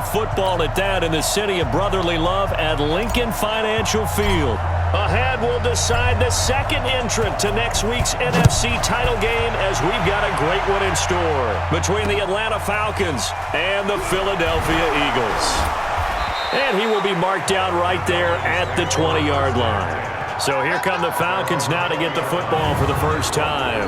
of football at that in the city of brotherly love at Lincoln Financial Field. Ahead, we'll decide the second entrant to next week's NFC title game as we've got a great one in store between the Atlanta Falcons and the Philadelphia Eagles. And he will be marked down right there at the 20-yard line. So here come the Falcons now to get the football for the first time.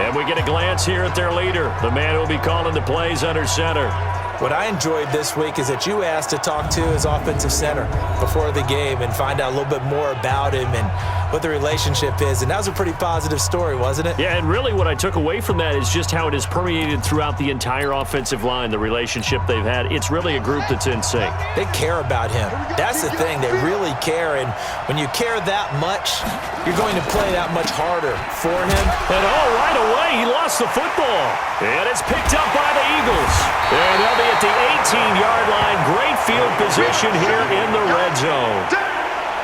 And we get a glance here at their leader, the man who will be calling the plays under center. What I enjoyed this week is that you asked to talk to his offensive center before the game and find out a little bit more about him and what the relationship is. And that was a pretty positive story, wasn't it? Yeah, and really what I took away from that is just how it has permeated throughout the entire offensive line, the relationship they've had. It's really a group that's in sync. They care about him. That's the thing. They really care. And when you care that much, you're going to play that much harder for him. And right away, he lost the football. And it's picked up by the Eagles. And they'll be at the 18-yard line. Great field position here in the red zone.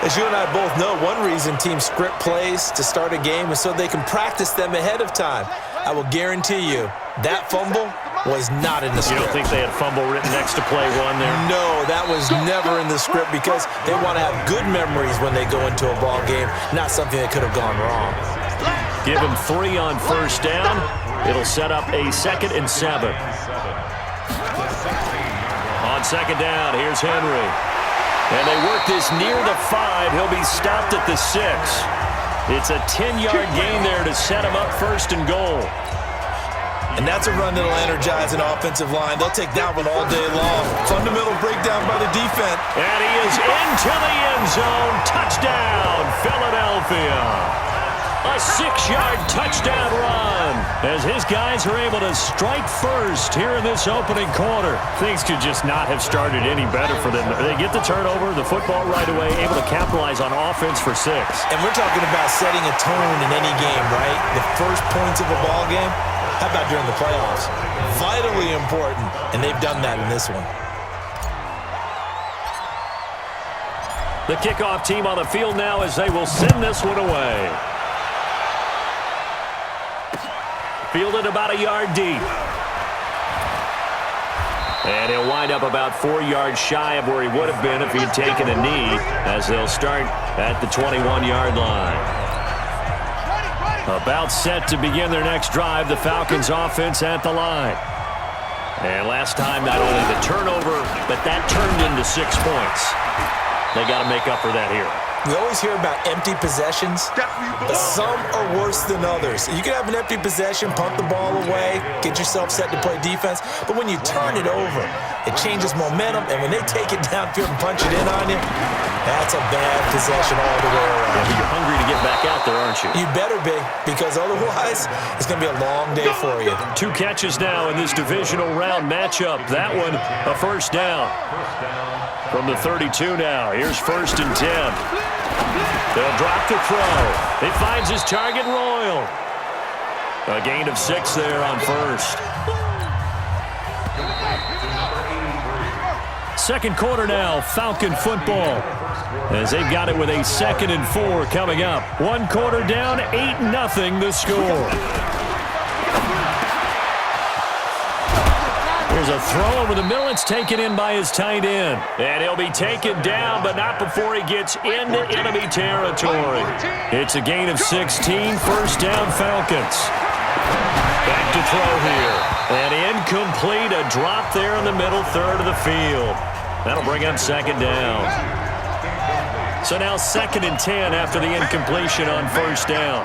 As you and I both know, one reason teams script plays to start a game is so they can practice them ahead of time. I will guarantee you that fumble was not in the script. You don't think they had fumble written next to play one there? No, that was never in the script because they want to have good memories when they go into a ball game, not something that could have gone wrong. Give him 3 on first down. It'll set up a 2nd and 7. On second down, here's Henry. And they work this near the 5. He'll be stopped at the 6. It's a 10-yard gain there to set him up 1st and goal. And that's a run that'll energize an offensive line. They'll take that one all day long. Fundamental breakdown by the defense. And he is into the end zone. Touchdown, Philadelphia. A 6-yard touchdown run as his guys are able to strike first here in this opening quarter. Things could just not have started any better for them. They get the turnover, the football right away, able to capitalize on offense for 6. And we're talking about setting a tone in any game, right? The first points of a ball game. How about during the playoffs? Vitally important, and they've done that in this one. The kickoff team on the field now as they will send this one away. Fielded about a yard deep. And he'll wind up about 4 yards shy of where he would have been if he had taken a knee as they'll start at the 21-yard line. About set to begin their next drive, the Falcons offense at the line. And last time, not only the turnover, but that turned into 6 points. They got to make up for that here. We always hear about empty possessions, but some are worse than others. You can have an empty possession, punt the ball away, get yourself set to play defense, but when you turn it over, it changes momentum, and when they take it downfield and punch it in on you, that's a bad possession all the way around. Yeah, but you're hungry to get back out there, aren't you? You better be, because otherwise it's going to be a long day for you. 2 catches now in this divisional round matchup. That one, a first down. From the 32 now, here's 1st and 10. They'll drop to throw. He finds his target, Royal. A gain of 6 there on 1st. Second quarter now, Falcon football. As they've got it with a 2nd and 4 coming up. 1 quarter down, 8-0 the score. There's a throw over the middle. It's taken in by his tight end. And he'll be taken down, but not before he gets into enemy territory. It's a gain of 16. First down, Falcons. Back to throw here. And incomplete. A drop there in the middle third of the field. That'll bring up 2nd down. So now 2nd and 10 after the incompletion on first down.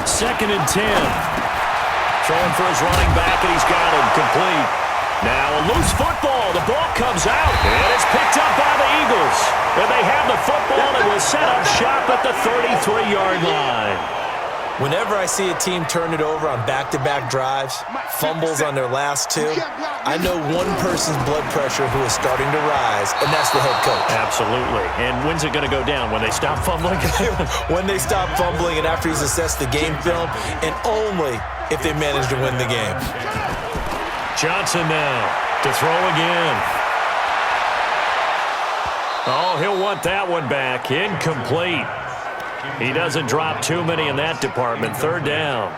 2nd and 10. Throwing for his running back, and he's got him complete. Now a loose football. The ball comes out, and it's picked up by the Eagles. And they have the football and will set up shop at the 33-yard line. Whenever I see a team turn it over on back-to-back drives, fumbles on their last 2, I know one person's blood pressure who is starting to rise, and that's the head coach. Absolutely. And when's it going to go down? When they stop fumbling? When they stop fumbling and after he's assessed the game film, and only if they manage to win the game. Johnson now to throw again. Oh, he'll want that one back. Incomplete. He doesn't drop too many in that department. 3rd down.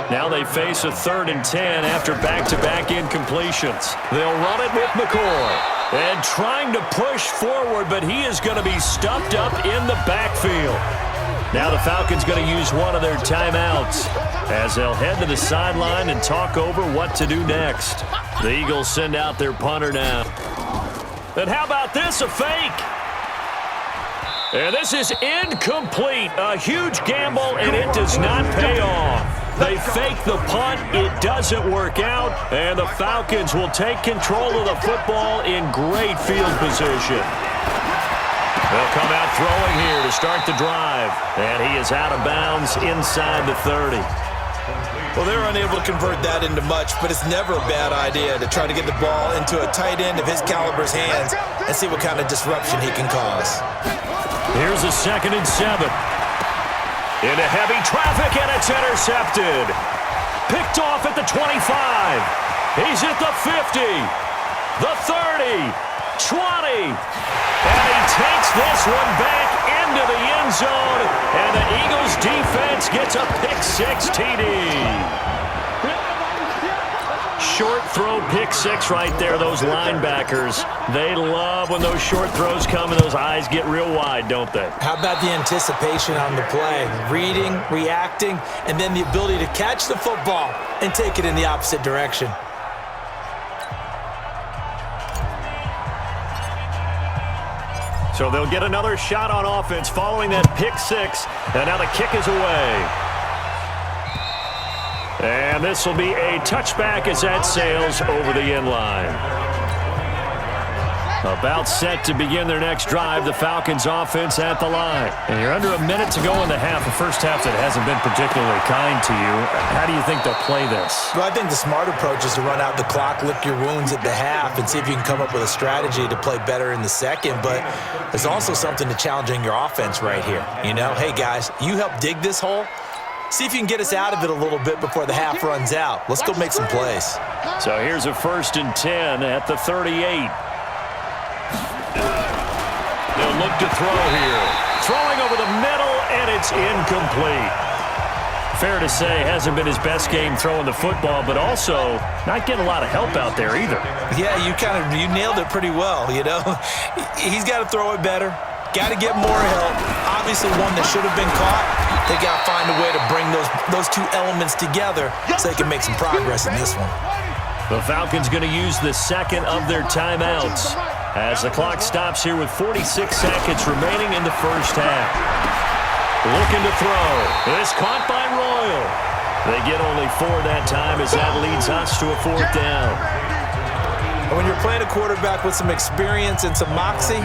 Now they face a 3rd and 10 after back-to-back incompletions. They'll run it with McCoy. And trying to push forward, but he is going to be stuffed up in the backfield. Now the Falcons going to use one of their timeouts as they'll head to the sideline and talk over what to do next. The Eagles send out their punter now. And how about this, a fake? And this is incomplete. A huge gamble, and it does not pay off. They fake the punt. It doesn't work out, and the Falcons will take control of the football in great field position. They'll come out throwing here to start the drive, and he is out of bounds inside the 30. Well, they're unable to convert that into much, but it's never a bad idea to try to get the ball into a tight end of his caliber's hands and see what kind of disruption he can cause. Here's a 2nd and 7. Into heavy traffic, and it's intercepted. Picked off at the 25. He's at the 50, the 30, 20. And he takes this one back into the end zone, and the Eagles defense gets a pick-6 TD. Short throw, pick-6 right there. Those linebackers, they love when those short throws come and those eyes get real wide, don't they? How about the anticipation on the play? Reading, reacting, and then the ability to catch the football and take it in the opposite direction. So they'll get another shot on offense following that pick-6, and now the kick is away. And this will be a touchback as that sails over the end line. About set to begin their next drive, the Falcons offense at the line. And you're under a minute to go in the half, a first half that hasn't been particularly kind to you. How do you think they'll play this? Well, I think the smart approach is to run out the clock, lick your wounds at the half, and see if you can come up with a strategy to play better in the second. But there's also something to challenging your offense right here. You know, hey, guys, you help dig this hole. See if you can get us out of it a little bit before the half runs out. Let's go make some plays. So here's a 1st and 10 at the 38. They'll look to throw here. Throwing over the middle, and it's incomplete. Fair to say, hasn't been his best game throwing the football, but also not getting a lot of help out there either. Yeah, you nailed it pretty well, you know. He's got to throw it better. Got to get more help. Obviously one that should have been caught. They got to find a way to bring those two elements together so they can make some progress in this one. The Falcons going to use the 2nd of their timeouts as the clock stops here with 46 seconds remaining in the first half. Looking to throw. This caught by Royal. They get only 4 that time as that leads us to a 4th down. When you're playing a quarterback with some experience and some moxie,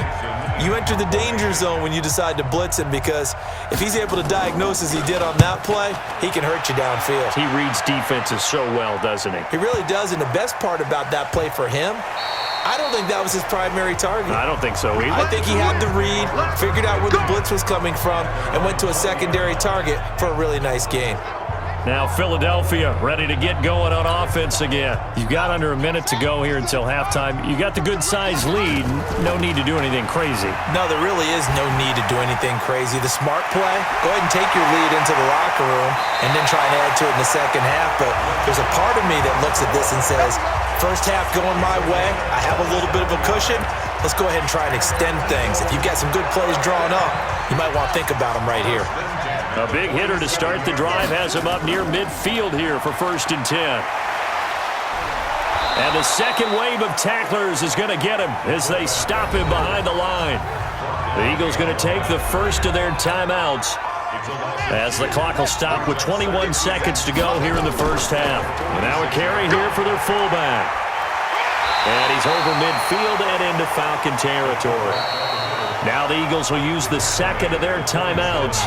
you enter the danger zone when you decide to blitz him, because if he's able to diagnose as he did on that play, he can hurt you downfield. He reads defenses so well, doesn't he? He really does, and the best part about that play for him, I don't think that was his primary target. I don't think so either. I think he had the read, figured out where the blitz was coming from, and went to a secondary target for a really nice gain. Now Philadelphia ready to get going on offense again. You've got under a minute to go here until halftime. You got the good-sized lead. No need to do anything crazy. No, there really is no need to do anything crazy. The smart play, go ahead and take your lead into the locker room and then try and add to it in the second half. But there's a part of me that looks at this and says, first half going my way, I have a little bit of a cushion. Let's go ahead and try and extend things. If you've got some good plays drawn up, you might want to think about them right here. A big hitter to start the drive has him up near midfield here for 1st and 10. And the second wave of tacklers is going to get him as they stop him behind the line. The Eagles going to take the first of their timeouts as the clock will stop with 21 seconds to go here in the first half. And now a carry here for their fullback. And he's over midfield and into Falcon territory. Now the Eagles will use the 2nd of their timeouts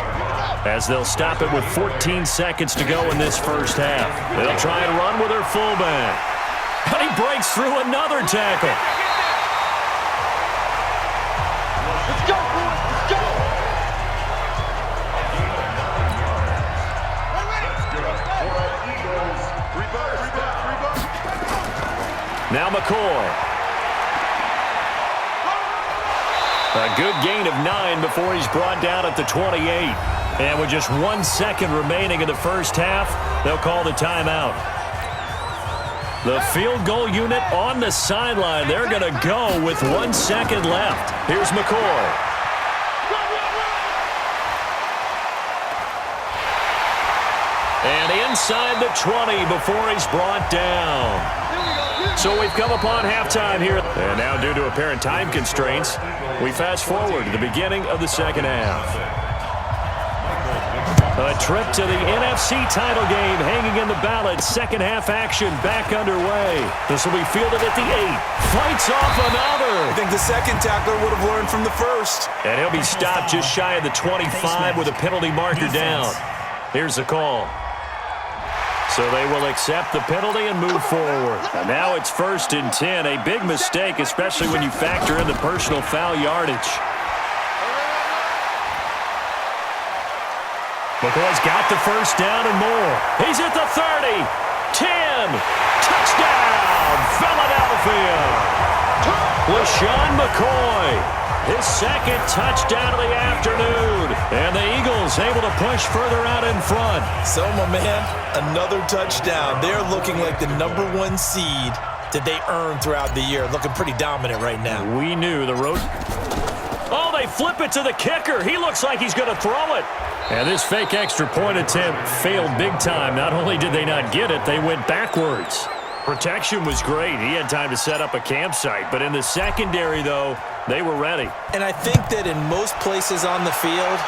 as they'll stop it with 14 seconds to go in this first half. They'll try and run with their fullback. And he breaks through another tackle. Let's go, boys. Let's go. Now McCoy. A good gain of 9 before he's brought down at the 28. And with just 1 second remaining in the first half, they'll call the timeout. The field goal unit on the sideline. They're going to go with 1 second left. Here's McCoy. And inside the 20 before he's brought down. So we've come upon halftime here. And now due to apparent time constraints, we fast forward to the beginning of the second half. A trip to the NFC title game hanging in the balance. Second half action back underway. This will be fielded at the 8. Fights off another. I think the second tackler would have learned from the first. And he'll be stopped just shy of the 25 with a penalty marker down. Here's the call. So they will accept the penalty and move forward. And now it's 1st and 10. A big mistake, especially when you factor in the personal foul yardage. McCoy's got the first down and more. He's at the 30. 10. Touchdown, Philadelphia. LaShawn McCoy. His second touchdown of the afternoon. And the Eagles able to push further out in front. So, my man, another touchdown. They're looking like the #1 seed that they earned throughout the year. Looking pretty dominant right now. We knew the road. Oh, they flip it to the kicker. He looks like he's going to throw it. And this fake extra point attempt failed big time. Not only did they not get it, they went backwards. Protection was great. He had time to set up a campsite. But in the secondary, though, they were ready. And I think that in most places on the field,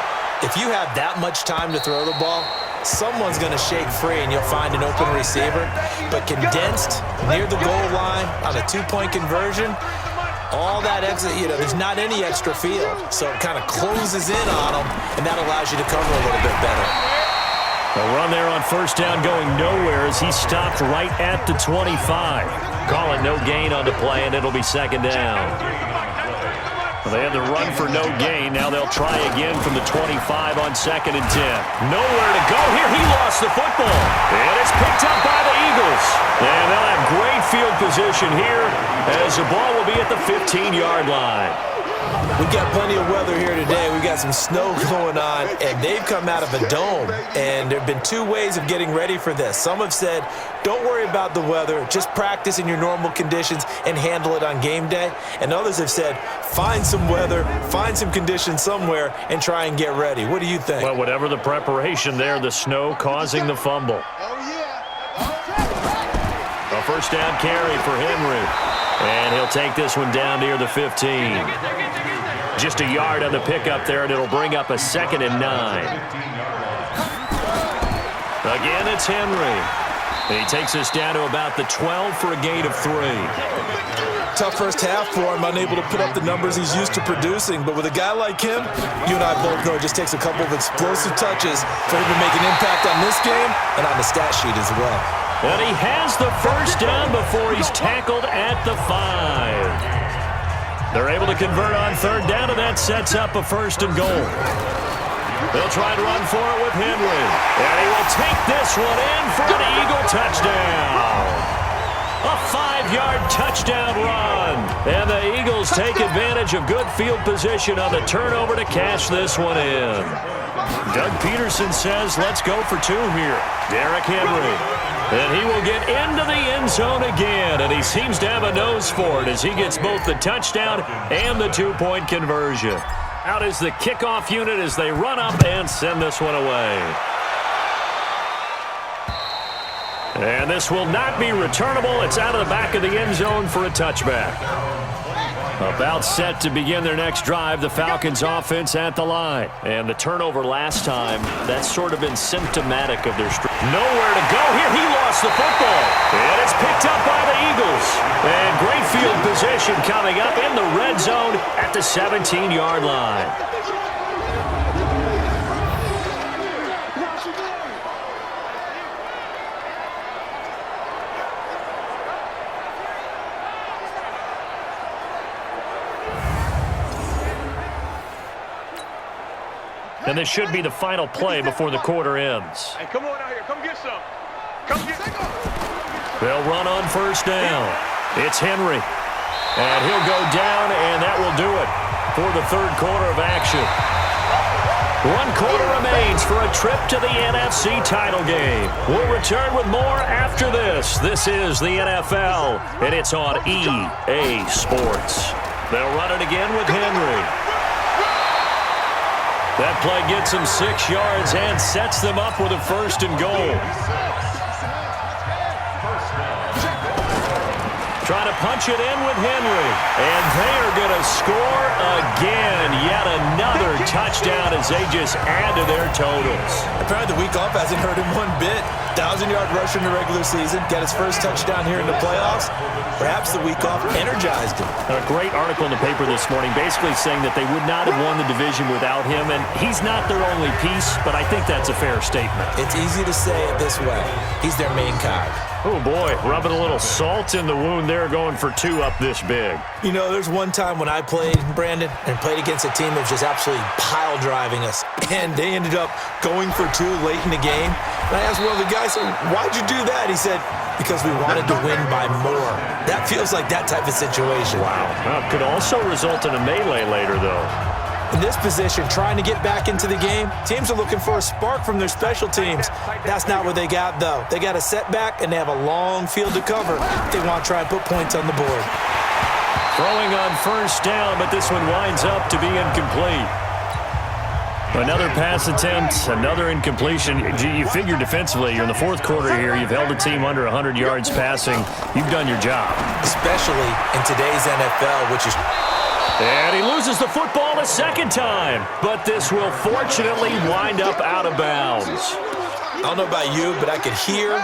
if you have that much time to throw the ball, someone's going to shake free and you'll find an open receiver. But condensed near the goal line on a 2-point conversion, all that exit, there's not any extra field. So it kind of closes in on them, and that allows you to cover a little bit better. A run there on first down going nowhere as he stopped right at the 25. Call it no gain on the play, and it'll be second down. Well, they had the run for no gain. Now they'll try again from the 25 on 2nd and 10. Nowhere to go here. He lost the football. And it's picked up by the Eagles. And they'll have great field position here as the ball will be at the 15-yard line. We've got plenty of weather here today. We've got some snow going on, and they've come out of a dome. And there have been 2 ways of getting ready for this. Some have said, don't worry about the weather. Just practice in your normal conditions and handle it on game day. And others have said, find some weather, find some conditions somewhere, and try and get ready. What do you think? Well, whatever the preparation there, the snow causing the fumble. A first down carry for Henry. And he'll take this one down near the 15. Just a yard on the pickup there, and it'll bring up a 2nd and 9. Again, it's Henry. And he takes us down to about the 12 for a gain of 3. Tough first half for him, unable to put up the numbers he's used to producing. But with a guy like him, you and I both know it just takes a couple of explosive touches for him to make an impact on this game and on the stat sheet as well. And he has the first down before he's tackled at the 5. They're able to convert on 3rd down, and that sets up a 1st and goal. They'll try to run for it with Henry. And he will take this one in for an Eagle touchdown. A 5-yard touchdown run. And the Eagles take advantage of good field position on the turnover to cash this one in. Doug Peterson says, let's go for 2 here. Derrick Henry. And he will get into the end zone again, and he seems to have a nose for it as he gets both the touchdown and the 2-point conversion. Out is the kickoff unit as they run up and send this one away. And this will not be returnable. It's out of the back of the end zone for a touchback. About set to begin their next drive, the Falcons offense at the line. And the turnover last time, that's sort of been symptomatic of their strength. Nowhere to go here. He lost the football. And it's picked up by the Eagles. And great field position coming up in the red zone at the 17-yard line. And this should be the final play before the quarter ends. Hey, come on out here. Come get some. Come get some. They'll run on first down. It's Henry. And he'll go down, and that will do it for the 3rd quarter of action. 1 quarter remains for a trip to the NFC title game. We'll return with more after this. This is the NFL, and it's on EA Sports. They'll run it again with Henry. That play gets him 6 yards and sets them up with a 1st and goal. Trying to punch it in with Henry. And they are going to score again. Yet another touchdown as they just add to their totals. Apparently the week off hasn't hurt him one bit. 1,000-yard rusher in the regular season. Got his first touchdown here in the playoffs. Perhaps the week off energized him. A great article in the paper this morning basically saying that they would not have won the division without him. And he's not their only piece, but I think that's a fair statement. It's easy to say it this way. He's their main cog. Oh, boy, rubbing a little salt in the wound there, going for 2 up this big. You know, there's one time when I played, Brandon, and played against a team that was just absolutely pile driving us, and they ended up going for 2 late in the game. And I asked one of the guys, why'd you do that? He said, because we wanted to win by more. That feels like that type of situation. Wow. Well, could also result in a melee later, though. In this position, trying to get back into the game, teams are looking for a spark from their special teams. That's not what they got, though. They got a setback, and they have a long field to cover if they want to try and put points on the board. Throwing on 1st down, but this one winds up to be incomplete. Another pass attempt, another incompletion. You figure defensively, you're in the 4th quarter here. You've held a team under 100 yards passing. You've done your job. Especially in today's NFL, which is... And he loses the football a 2nd time. But this will fortunately wind up out of bounds. I don't know about you, but I could hear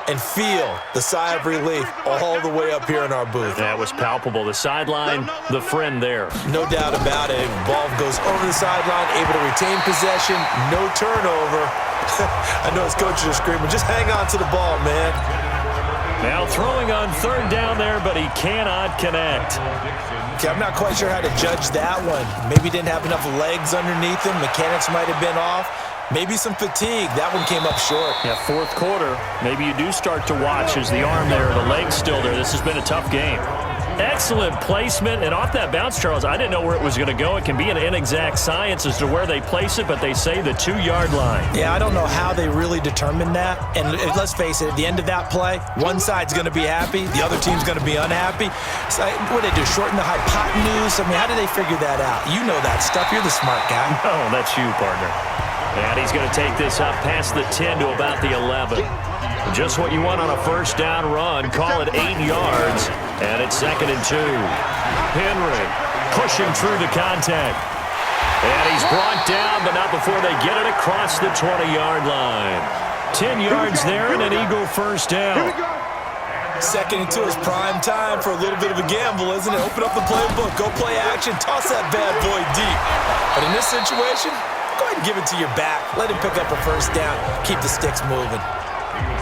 and feel the sigh of relief all the way up here in our booth. That was palpable. The sideline, the friend there. No doubt about it. Ball goes over the sideline, able to retain possession, no turnover. I know his coaches are screaming, just hang on to the ball, man. Now throwing on 3rd down there, but he cannot connect. Okay, I'm not quite sure how to judge that one. Maybe he didn't have enough legs underneath him. Mechanics might have been off. Maybe some fatigue. That one came up short. Yeah, 4th quarter. Maybe you do start to watch as the arm there, the leg's still there. This has been a tough game. Excellent placement, and off that bounce, Charles, I didn't know where it was going to go. It can be an inexact science as to where they place it, but they say the 2-yard line. Yeah, I don't know how they really determined that. And let's face it, at the end of that play, one side's going to be happy, the other team's going to be unhappy. So what did they do, shorten the hypotenuse? I mean, how did they figure that out? You know that stuff. You're the smart guy. No, that's you, partner. And he's going to take this up past the 10 to about the 11. Just what you want on a 1st down run. Call it 8 yards, and it's 2nd and 2. Henry pushing through the contact. And he's brought down, but not before they get it across the 20-yard line. 10 yards there and an Eagle 1st down. 2nd and 2 is prime time for a little bit of a gamble, isn't it? Open up the playbook, go play action, toss that bad boy deep. But in this situation, go ahead and give it to your back. Let him pick up a 1st down, keep the sticks moving.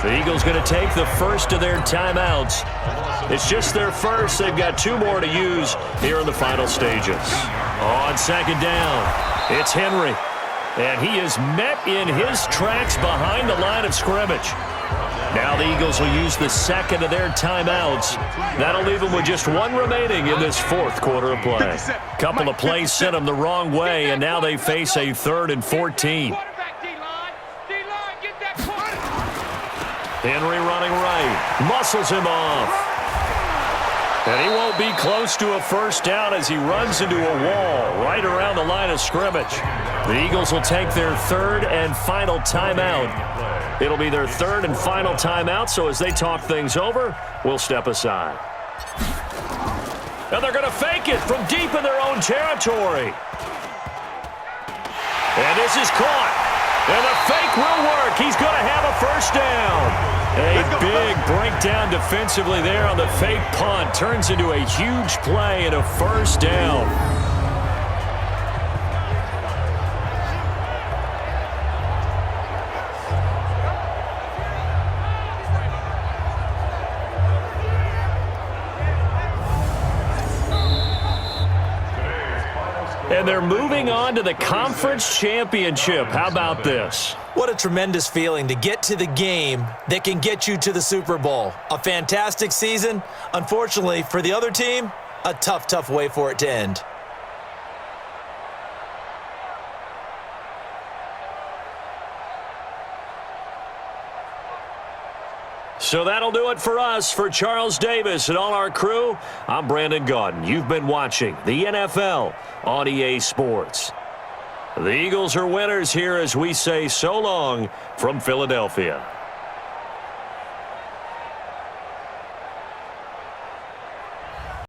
The Eagles going to take the first of their timeouts. It's just their first. They've got 2 more to use here in the final stages. On 2nd down, it's Henry. And he is met in his tracks behind the line of scrimmage. Now the Eagles will use the 2nd of their timeouts. That'll leave them with just 1 remaining in this 4th quarter of play. Couple of plays sent them the wrong way, and now they face a 3rd and 14. Henry running right, muscles him off. And he won't be close to a 1st down as he runs into a wall right around the line of scrimmage. The Eagles will take their 3rd and final timeout. It'll be their 3rd and final timeout, so as they talk things over, we'll step aside. Now they're going to fake it from deep in their own territory. And this is caught. And the fake will work. He's going to have a 1st down. A big breakdown defensively there on the fake punt. Turns into a huge play and a 1st down. And they're moving on to the conference championship. How about this? What a tremendous feeling to get to the game that can get you to the Super Bowl. A fantastic season. Unfortunately, for the other team, a tough way for it to end. So that'll do it for us. For Charles Davis and all our crew, I'm Brandon Gaudin. You've been watching the NFL on EA Sports. The Eagles are winners here as we say so long from Philadelphia.